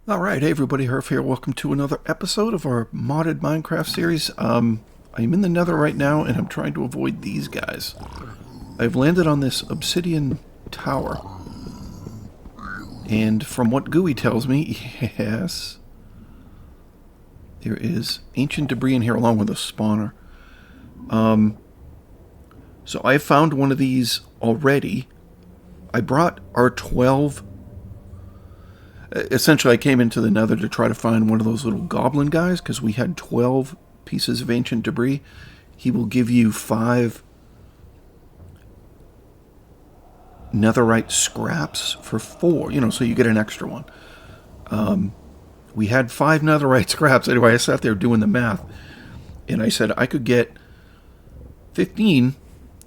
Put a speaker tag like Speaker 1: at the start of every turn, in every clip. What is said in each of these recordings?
Speaker 1: Alright, hey everybody, Hrph here. Welcome to another episode of our modded Minecraft series. I'm in the Nether right now, and I'm trying to avoid these guys. I've landed on this Obsidian tower. And from what GUI tells me, yes, there is ancient debris in here along with a spawner. So I found one of these already. I brought our 12... Essentially, I came into the Nether to try to find one of those little goblin guys, because we had 12 pieces of ancient debris. He will give you 5 netherite scraps for 4, so you get an extra one. We had 5 netherite scraps. Anyway, I sat there doing the math, and I said I could get 15,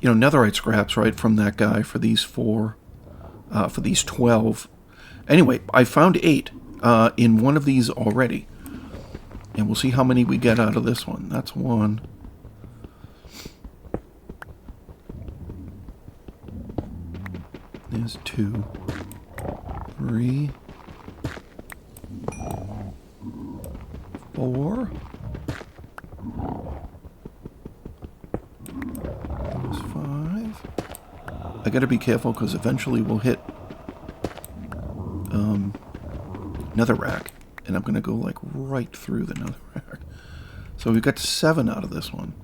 Speaker 1: netherite scraps, right, from that guy for these 4, for these 12. Anyway, I found 8 in one of these already. And we'll see how many we get out of this one. That's 1. There's 2. 3. 4. There's 5. I gotta be careful because eventually we'll hit nether rack, and I'm gonna go like right through the nether rack. So we've got 7 out of this one.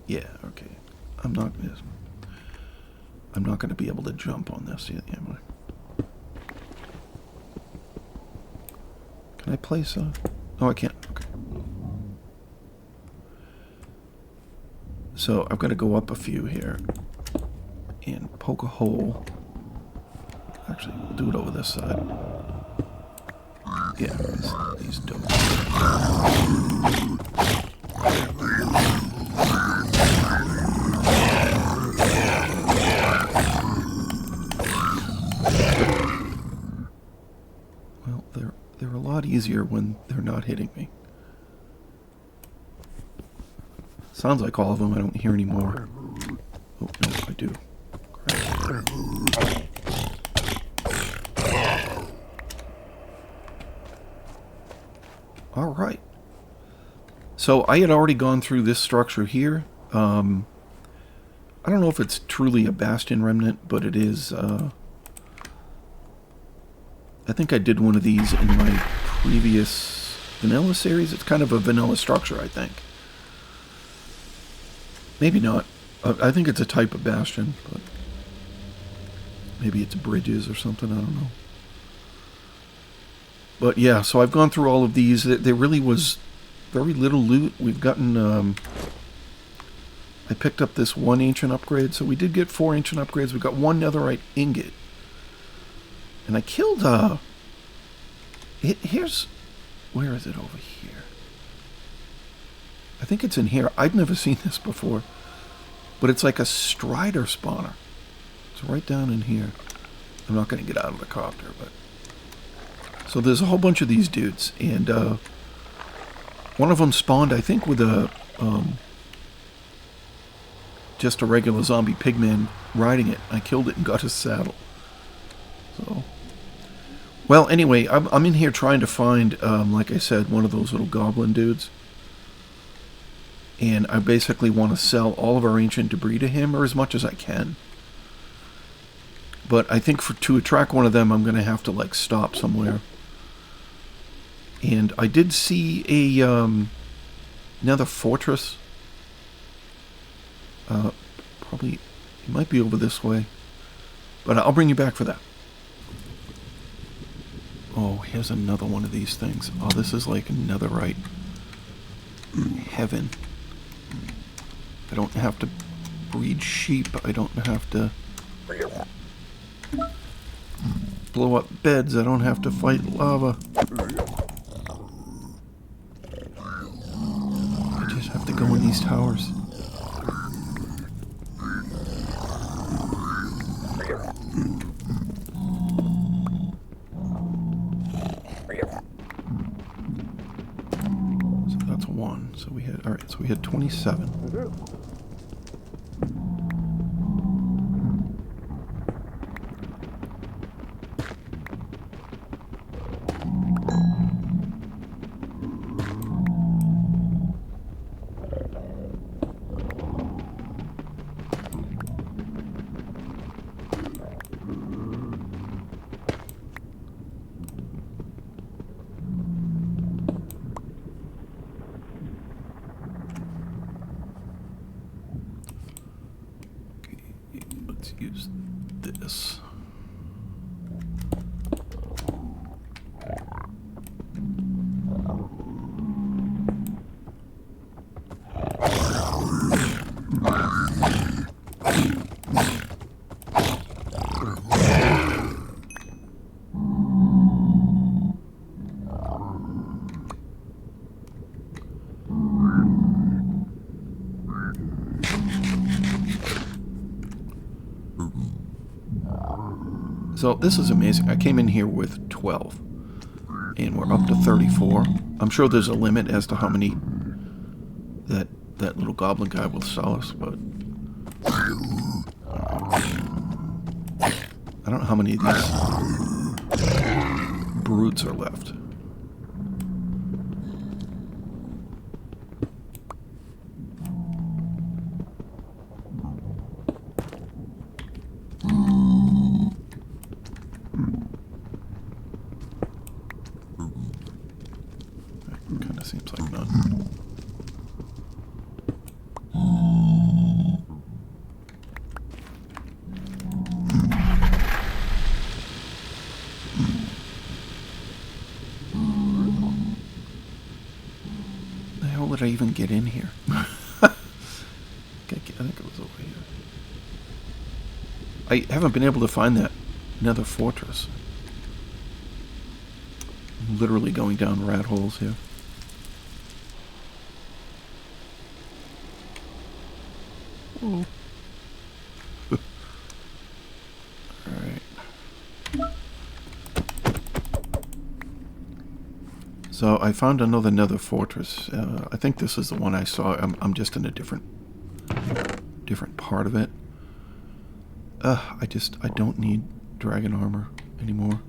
Speaker 1: Yeah, okay. I'm not gonna be able to jump on this yet, am I? Can I place a... Oh, I can't. Okay. So I've got to go up a few here and poke a hole. Actually, we'll do it over this side. Yeah, these don't. Well, they're a lot easier when they're not hitting me. Sounds like all of them. I don't hear any more. Oh, no, I do. Crap. Alright. So I had already gone through this structure here. I don't know if it's truly a Bastion remnant, but it is. I think I did one of these in my previous vanilla series. It's kind of a vanilla structure, I think. Maybe not. I think it's a type of Bastion, but maybe it's bridges or something, I don't know. But yeah, so I've gone through all of these. There really was very little loot. We've gotten, I picked up this 1 ancient upgrade, so we did get 4 ancient upgrades. We got 1 netherite ingot. And I killed, here's, where is it over here? I think it's in here. I've never seen this before. But it's like a strider spawner. It's right down in here. I'm not going to get out of the copter, but... So there's a whole bunch of these dudes, and one of them spawned, I think, with a just a regular zombie pigman riding it. I killed it and got his saddle. So, well, anyway, I'm in here trying to find, like I said, one of those little goblin dudes, and I basically want to sell all of our ancient debris to him, or as much as I can. But I think to attract one of them, I'm going to have to like stop somewhere. And I did see a nether fortress. Probably, it might be over this way. But I'll bring you back for that. Oh, here's another one of these things. Oh, this is like netherite heaven. I don't have to breed sheep. I don't have to blow up beds. I don't have to fight lava. I just have to go in these towers. So that's 1. So we had, alright, so we had 27. let's use this. So this is amazing. I came in here with 12, and we're up to 34. I'm sure there's a limit as to how many that little goblin guy will sell us, but I don't know how many of these brutes are left. Kind of seems like none. The hell did I even get in here? I think it was over here. I haven't been able to find that Nether fortress. I'm literally going down rat holes here. Oh. Alright. So I found another Nether fortress. I think this is the one I saw. I'm just in a different part of it. I don't need dragon armor anymore.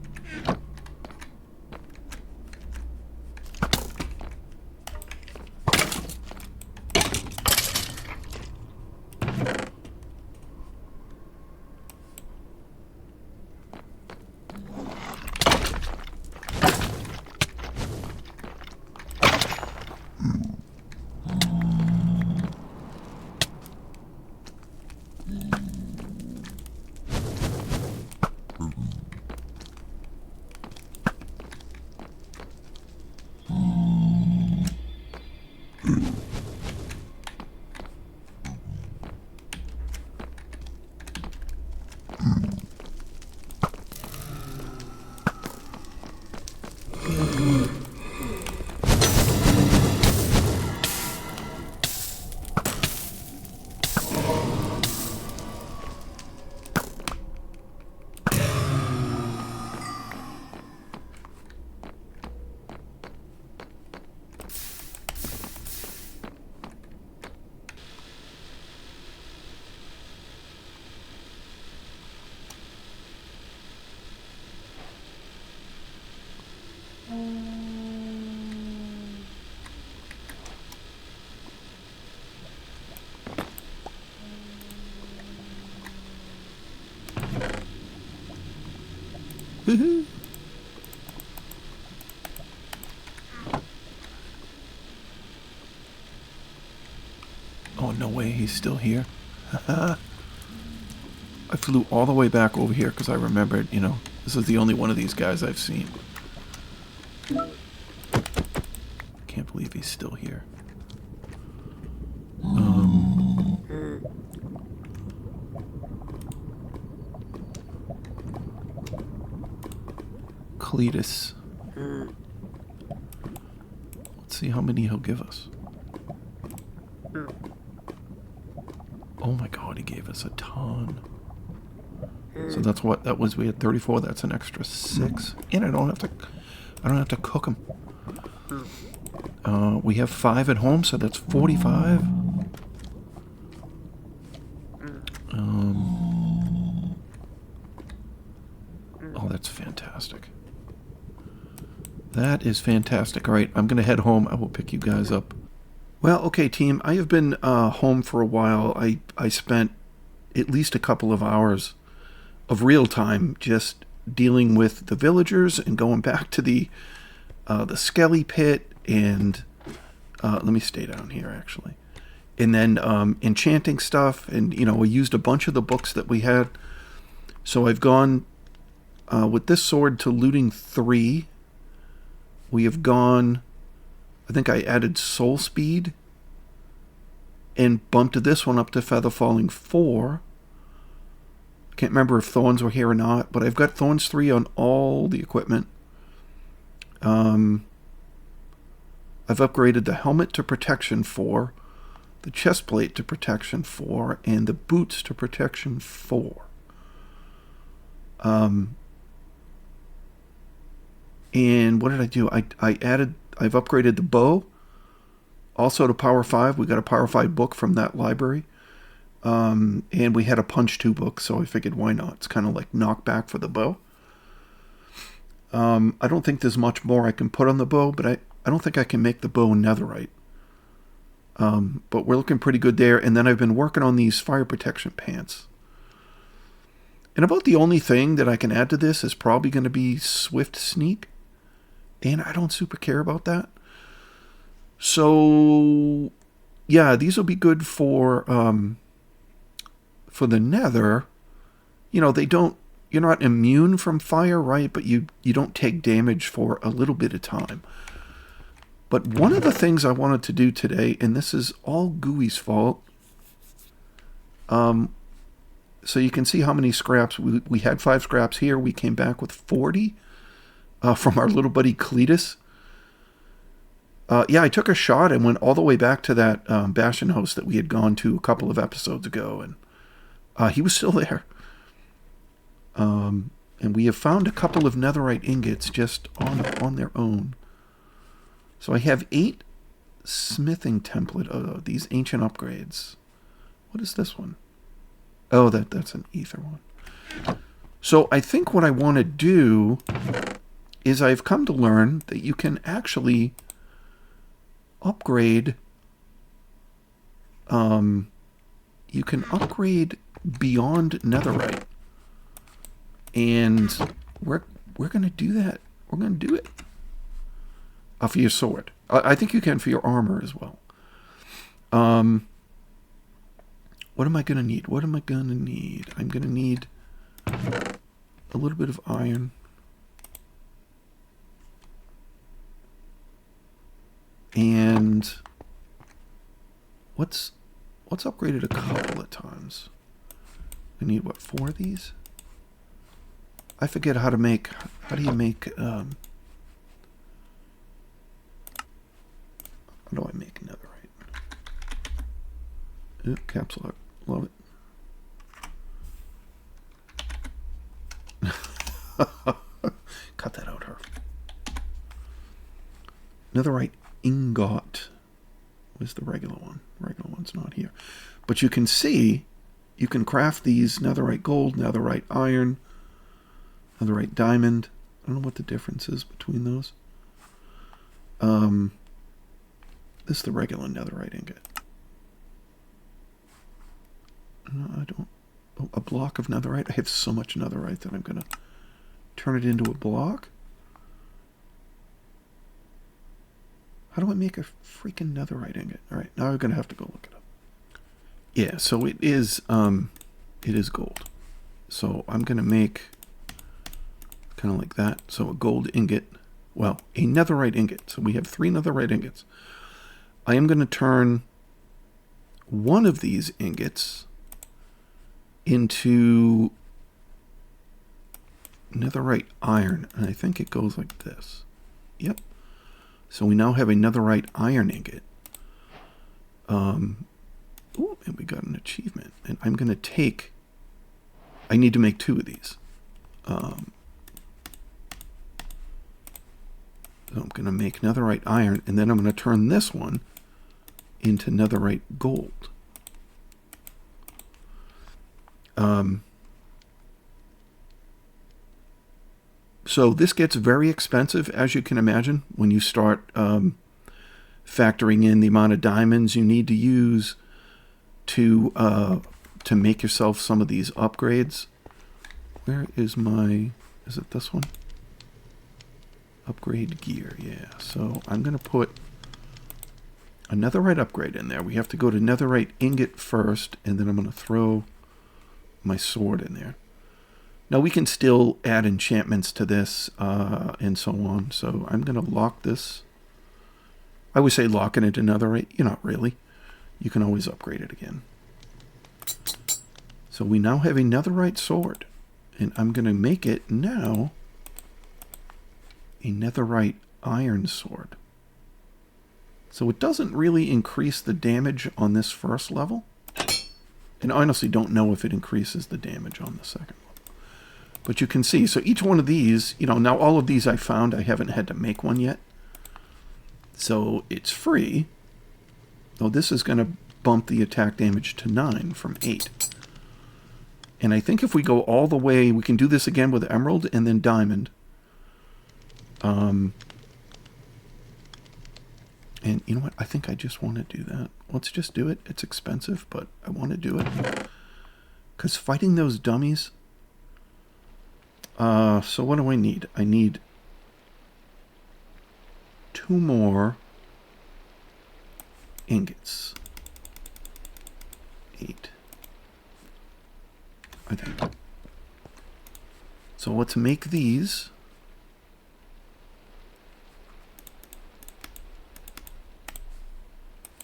Speaker 1: Oh, no way, he's still here. I flew all the way back over here because I remembered, you know, this is the only one of these guys I've seen. Can't believe he's still here. Cletus. Let's see how many he'll give us. Oh my god, he gave us a ton. So that's what that was. We had 34. That's an extra 6, and I don't have to cook them. We have 5 at home, so that's 45. Oh, that's fantastic. That is fantastic. All right, I'm gonna head home. I will pick you guys up. Well, okay, team. I have been home for a while. I spent at least a couple of hours of real time just dealing with the villagers and going back to the skelly pit and let me stay down here actually, And then enchanting stuff, and we used a bunch of the books that we had. So I've gone with this sword to looting 3. We have gone, I think I added soul speed and bumped this one up to feather falling 4. Can't remember if thorns were here or not, but I've got thorns 3 on all the equipment. I've upgraded the helmet to protection 4, the chest plate to protection 4, and the boots to protection 4. And what did I do? I've upgraded the bow, also to power 5. We got a power 5 book from that library. And we had a punch 2 book, so I figured why not? It's kind of like knockback for the bow. I don't think there's much more I can put on the bow, but I don't think I can make the bow netherite. But we're looking pretty good there. And then I've been working on these fire protection pants. And about the only thing that I can add to this is probably going to be Swift Sneak. And I don't super care about that. So, yeah, these will be good for the nether. They don't, you're not immune from fire, right? But you don't take damage for a little bit of time. But one of the things I wanted to do today, and this is all Gooey's fault. So you can see how many scraps. We had 5 scraps here. We came back with 40 from our little buddy Cletus. Yeah, I took a shot and went all the way back to that Bastion host that we had gone to a couple of episodes ago. And he was still there. And we have found a couple of netherite ingots just on their own. So I have 8 smithing template, these ancient upgrades. What is this one? Oh, that's an ether one. So I think what I want to do is I've come to learn that you can actually upgrade. You can upgrade beyond netherite, and we're going to do that. We're going to do it. For your sword. I think you can for your armor as well. What am I going to need? What am I going to need? I'm going to need a little bit of iron. And what's upgraded a couple of times? I need, what, 4 of these? I forget how to make... How do you make... How do I make netherite? Caps lock. Love it. Cut that out, Hrph. Netherite ingot. Where's the regular one? Regular one's not here. But you can see, you can craft these netherite gold, netherite iron, netherite diamond. I don't know what the difference is between those. This is the regular netherite ingot. No, I don't. Oh, a block of netherite. I have so much netherite that I'm going to turn it into a block. How do I make a freaking netherite ingot? All right, now I'm going to have to go look it up. Yeah, so it is gold. So I'm going to make kind of like that. So a gold ingot. Well, a netherite ingot. So we have 3 netherite ingots. I am going to turn one of these ingots into netherite iron, and I think it goes like this. Yep. So we now have a netherite iron ingot. Ooh, and we got an achievement. And I'm going to take... I need to make 2 of these. So I'm going to make netherite iron, and then I'm going to turn this one into netherite gold. So this gets very expensive, as you can imagine, when you start factoring in the amount of diamonds you need to use to make yourself some of these upgrades. Where is my... Is it this one? Upgrade gear, yeah. So I'm going to put a netherite upgrade in there. We have to go to netherite ingot first, and then I'm going to throw my sword in there. Now we can still add enchantments to this and so on. So I'm going to lock this. I would say lock it into netherite. You're not really. You can always upgrade it again. So we now have a netherite sword. And I'm going to make it now a netherite iron sword. So it doesn't really increase the damage on this first level. And I honestly don't know if it increases the damage on the second one. But you can see, so each one of these, you know, now all of these I found, I haven't had to make one yet. So it's free. Though this is going to bump the attack damage to 9 from 8. And I think if we go all the way, we can do this again with emerald and then diamond. And you know what? I think I just want to do that. Let's just do it. It's expensive, but I want to do it. Because fighting those dummies... so what do I need? I need 2 more ingots. 8. I think. So let's make these.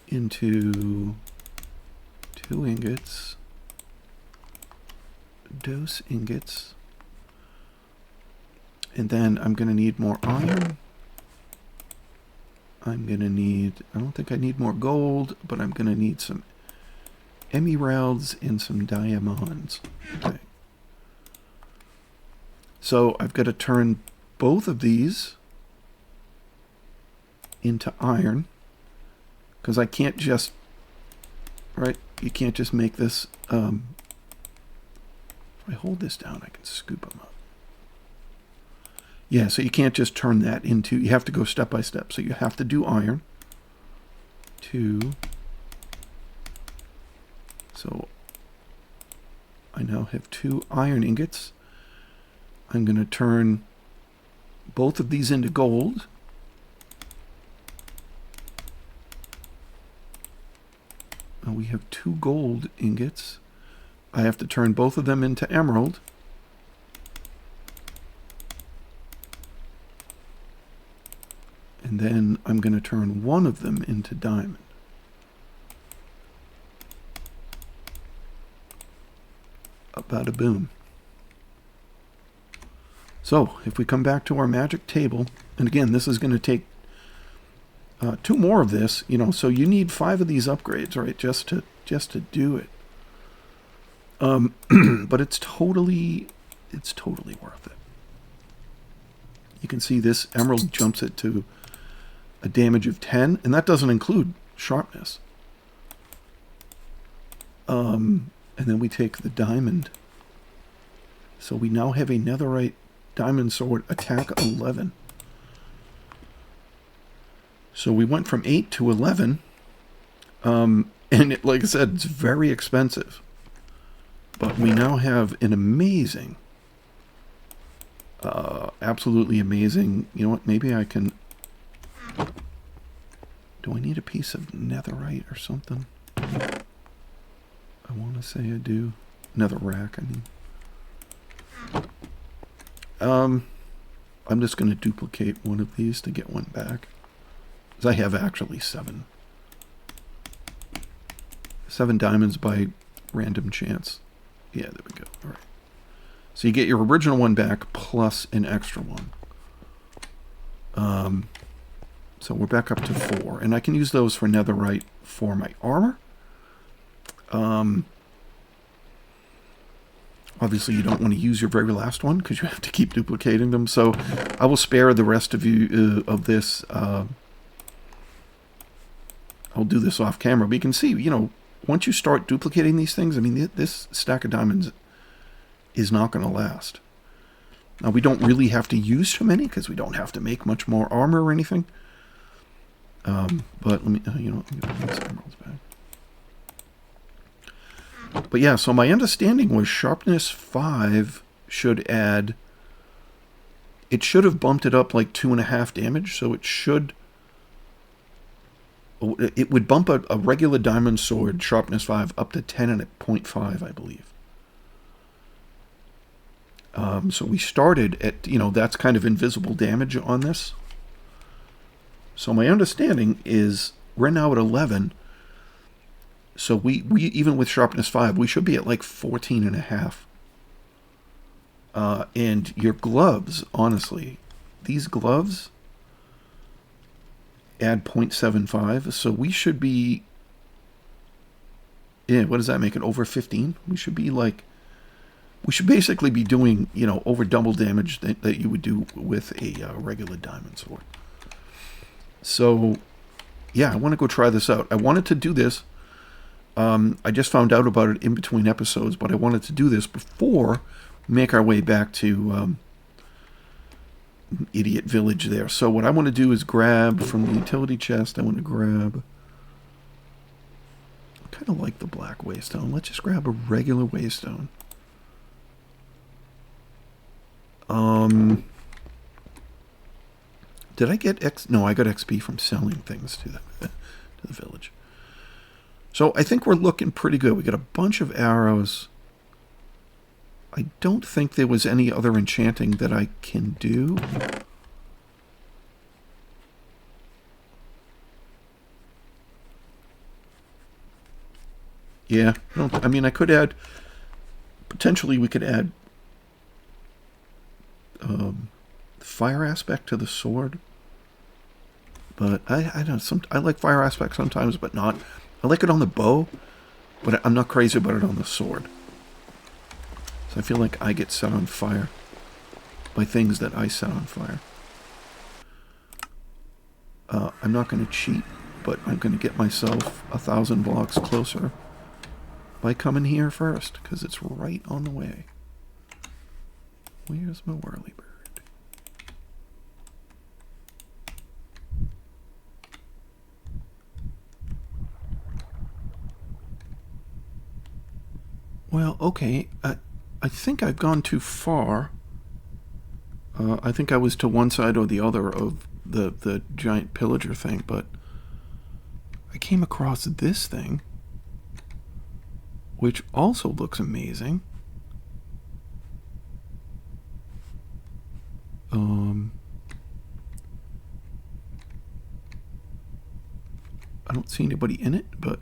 Speaker 1: Into 2 ingots. Dose ingots. And then I'm going to need more iron. I'm going to need, I don't think I need more gold, but I'm going to need some emeralds and some diamonds. Okay. So I've got to turn both of these into iron. Because I can't just, right? You can't just make this, if I hold this down, I can scoop them up. Yeah, so you can't just turn that into, you have to go step by step. So you have to do iron. 2. So I now have 2 iron ingots. I'm going to turn both of these into gold. And we have 2 gold ingots. I have to turn both of them into emerald. And then I'm going to turn one of them into diamond. Bada boom. So, if we come back to our magic table, and again, this is going to take 2 more of this, you know, so you need 5 of these upgrades, right, just to do it. But it's totally worth it. You can see this emerald jumps it to a damage of 10, and that doesn't include sharpness. And then we take the diamond. So we now have a netherite diamond sword, attack 11. So we went from 8 to 11. And it, like I said, it's very expensive. But we now have an amazing, absolutely amazing, you know what, maybe I can, do I need a piece of netherite or something? I want to say I do. Nether rack, I mean. I'm just going to duplicate one of these to get one back. Because I have actually 7 diamonds by random chance. Yeah, there we go. All right. So you get your original one back plus an extra one. So we're back up to 4. And I can use those for netherite for my armor. Obviously, you don't want to use your very last one because you have to keep duplicating them. So I will spare the rest of you of this. I'll do this off camera. But you can see, you know, once you start duplicating these things, I mean, this stack of diamonds is not going to last. Now, we don't really have to use too many because we don't have to make much more armor or anything. But let me, you know, let me put these emeralds back. But yeah, so my understanding was sharpness 5 should add, it should have bumped it up like 2.5 damage, so it should It would bump a regular diamond sword sharpness 5 up to 10 and at 0.5, I believe. So we started at, that's kind of invisible damage on this. So my understanding is we're now at 11. So we even with sharpness 5, we should be at like 14 and a half. And your gloves, honestly, these gloves add 0.75. So we should be, what does that make it? Over 15? We should be like, we should basically be doing, over double damage that you would do with a regular diamond sword. So, yeah, I want to go try this out. I wanted to do this. I just found out about it in between episodes, but I wanted to do this before we make our way back to Idiot Village there. So what I want to do is grab from the utility chest, I want to grab... I kind of like the black waystone. Let's just grab a regular waystone. Did I get X? No, I got XP from selling things to the village. So I think we're looking pretty good. We got a bunch of arrows. I don't think there was any other enchanting that I can do. Yeah, I mean, I could add... Potentially we could add fire aspect to the sword. But I don't... I like fire aspect sometimes, but not... I like it on the bow, but I'm not crazy about it on the sword. So I feel like I get set on fire by things that I set on fire. I'm not going to cheat, but I'm going to get myself 1,000 blocks closer by coming here first, because it's right on the way. Where's my whirly bird? Well, okay, I think I've gone too far. I think I was to one side or the other of the giant pillager thing, but I came across this thing, which also looks amazing. I don't see anybody in it, but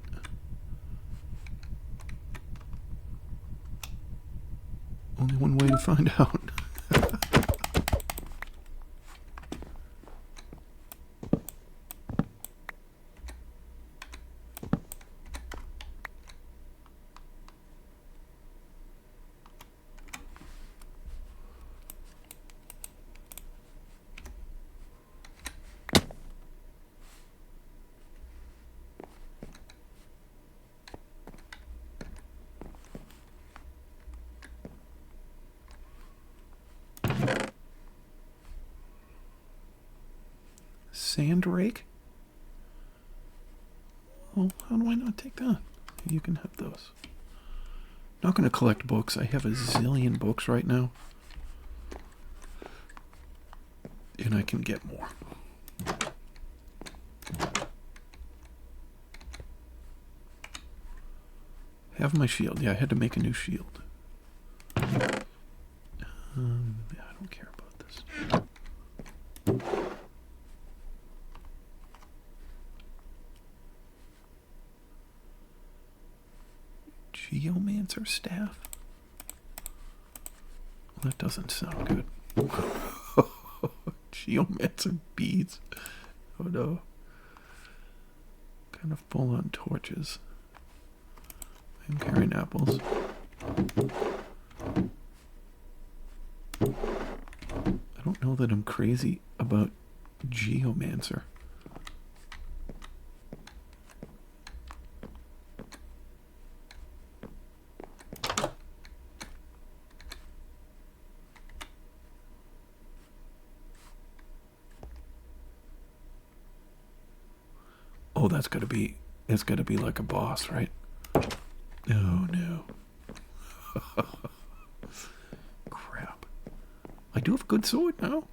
Speaker 1: only one way to find out. Sand rake? Well, how do I not take that? You can have those. Not going to collect books. I have a zillion books right now. And I can get more. Have my shield. Yeah, I had to make a new shield. Yeah, I don't care about this. Geomancer staff? Well, that doesn't sound good. Geomancer beads. Oh no. Kind of full on torches. I'm carrying apples. I don't know that I'm crazy about Geomancer. Oh, that's gotta be like a boss, right? Oh no. Crap. I do have a good sword now.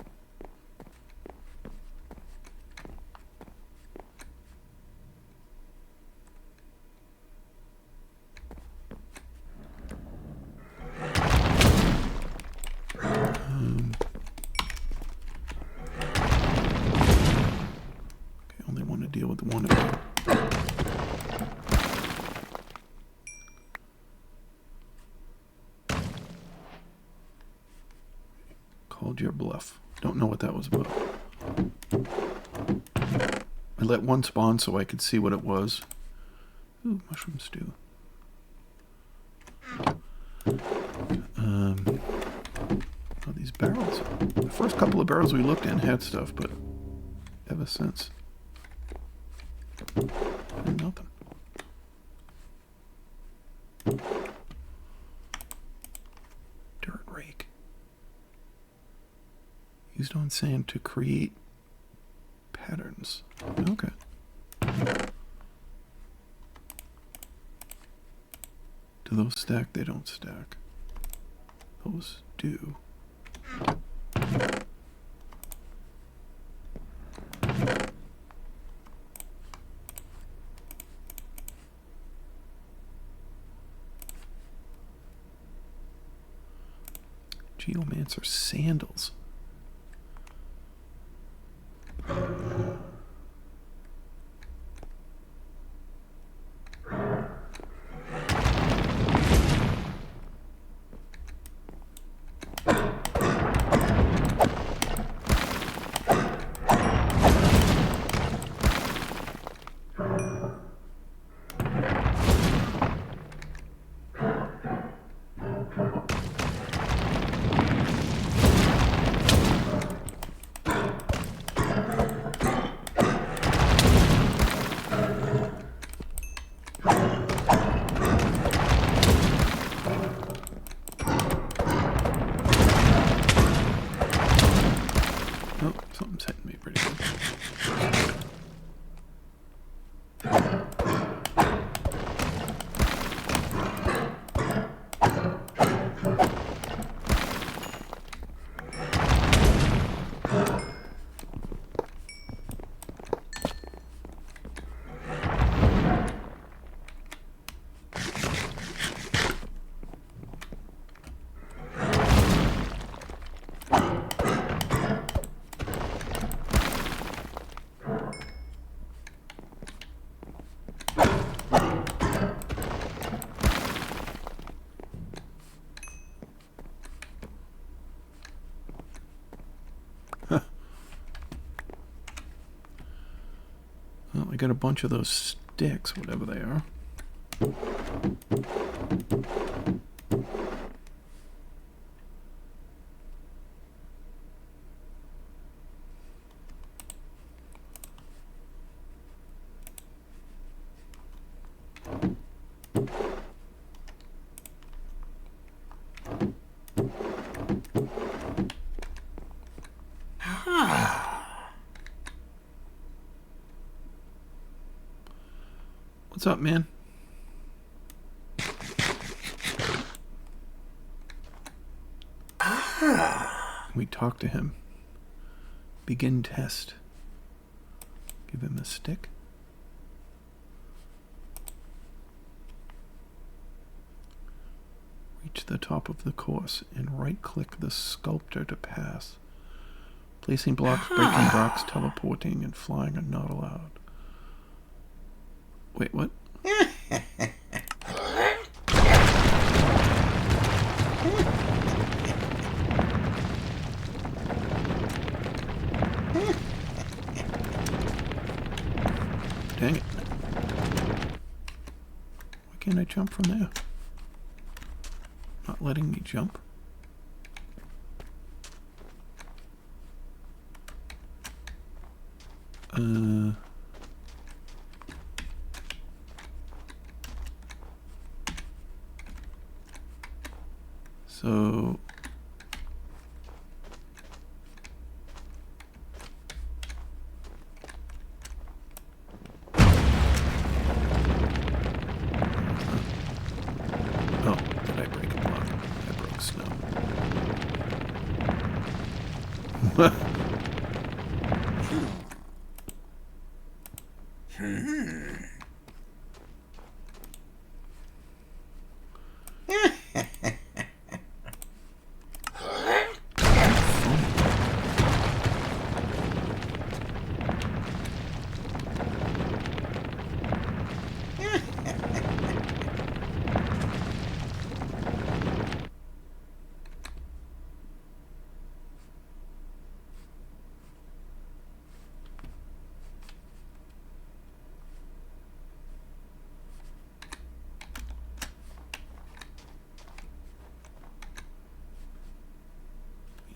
Speaker 1: Called your bluff. Don't know what that was about. I let one spawn so I could see what it was. Ooh, mushroom stew. Oh, these barrels. The first couple of barrels we looked in had stuff, but ever since, nothing. Dirt rake. Used on sand to create patterns. Okay. Do those stack? They don't stack. Those do. Geomancer sandals. Well, I got a bunch of those sticks, whatever they are. What's up, man? We talk to him. Begin test. Give him a stick. Reach the top of the course and right-click the Sculptor to pass. Placing blocks, breaking blocks, teleporting, and flying are not allowed. Wait, what? Dang it. Why can't I jump from there? Not letting me jump. So oh, did I break a block? I broke snow.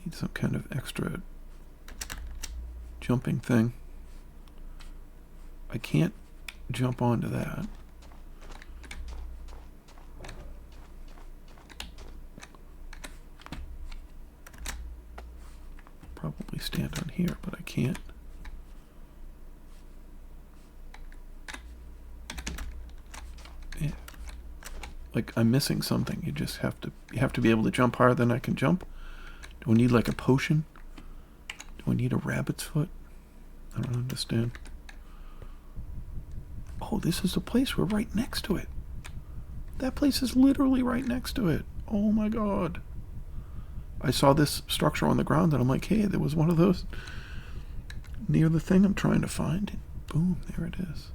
Speaker 1: Need some kind of extra jumping thing. I can't jump onto that. Probably stand on here, but I can't. Yeah. Like I'm missing something. You just have to be able to jump higher than I can jump. Do I need like a potion? Do I need a rabbit's foot? I don't understand. Oh, this is the place. We're right next to it. That place is literally right next to it. Oh my god. I saw this structure on the ground and I'm like, hey, there was one of those near the thing I'm trying to find. And boom, there it is.